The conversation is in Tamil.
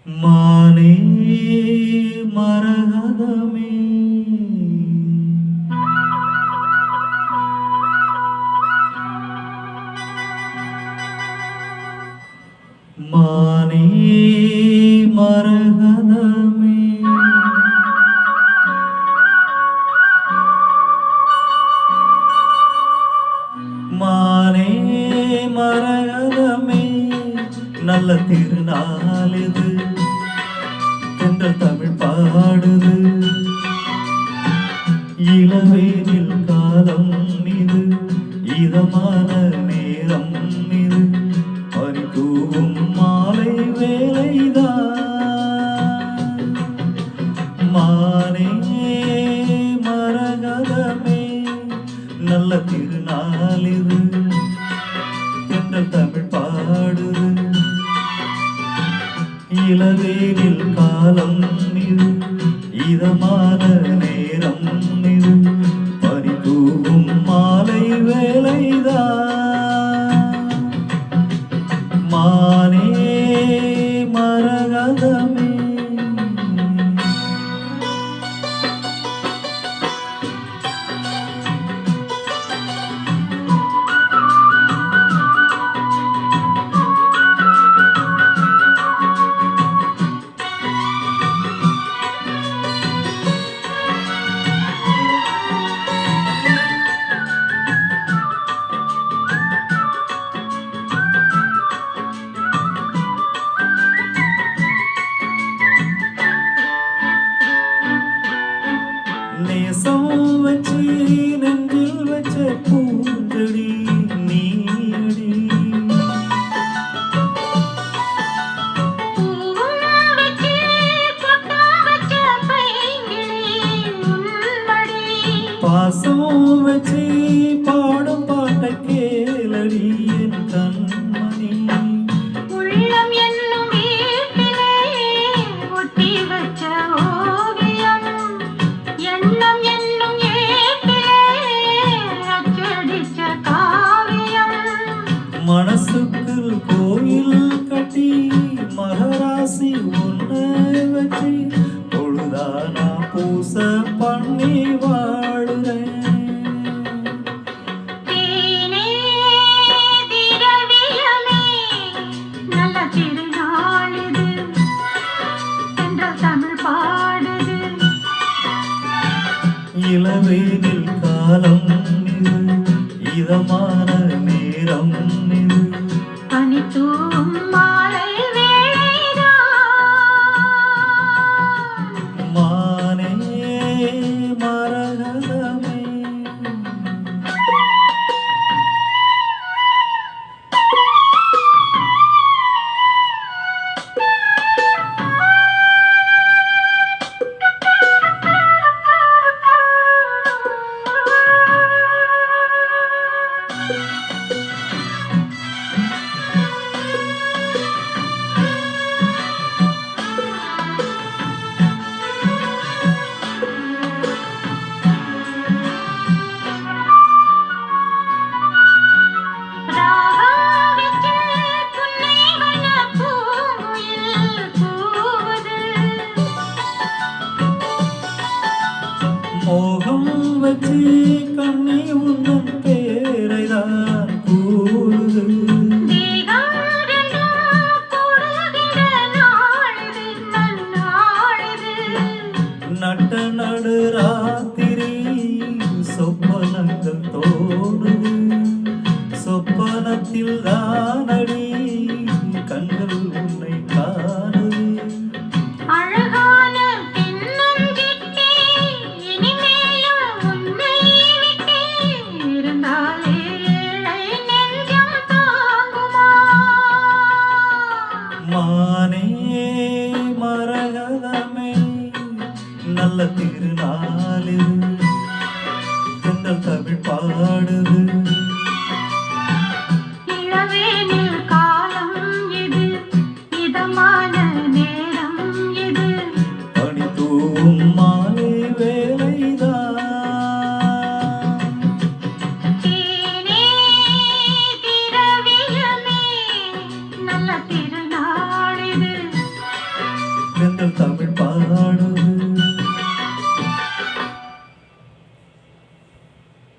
மானே மரகதமே மானே மரகதமே மானே மரகதமே நல்ல திருநாள் இது தென்றல் தமிழ் பாடுது இளவேனில் காலம் இது இதமான நேரம் இது பறிதூவும் மாலை வேலைதான் மானே மரகதமே நல்ல திருநாள் இது தென்றல் தமிழ் பாடுது இளவேனில் காலம் இது இதமான நேரம் இது பறிதூவும் மாலை வேலைதான் மானே மரகதமே நேசம் வச்சு நெஞ்சில் வச்ச பூஞ்செடி நீடி பாசம் வச்சு பாடும் பாட்ட கேளடி என் கண்மணி உள்ளம் என்னும் வீட்டிலே ஒட்டி வச்ச ஓவியம் எண்ணம் என்னும் ஏட்டிலே அச்சடிச்ச காவியம் மனசுக்குள் கோயில் கட்டி மகராசி ஒன்று வச்சு பொழுதானா பூச பண்ணி வாழுறேன் தேனே திரவியமே நல்ல திருநாள் இது தென்றல் தமிழ் பாடுது இளவேனில் காலம் இது இதமான நேரம் இது பனித்தூவும் மாலை வேளைதான் மானே மரகதமே மோகம் வச்சு கண்ணி உந்தன் பேரைதான் கூறுது நட்ட நடு ராத்திரி சொப்பனங்கள் தோணுது சொப்பனத்தில் தானடி கண்கள் உன்னை காணுது அழகான தென்னஞ்சிட்டே இனிமேலும் உன்னை விட்டே இருந்தாலே ஏழை நெஞ்சம் தாங்குமா மானே மரகதமே நல்ல திருநாள் இது தென்றல் தமிழ் பாடுது இளவேனில் காலம் இது தென்றல் தமிழ் பாடுது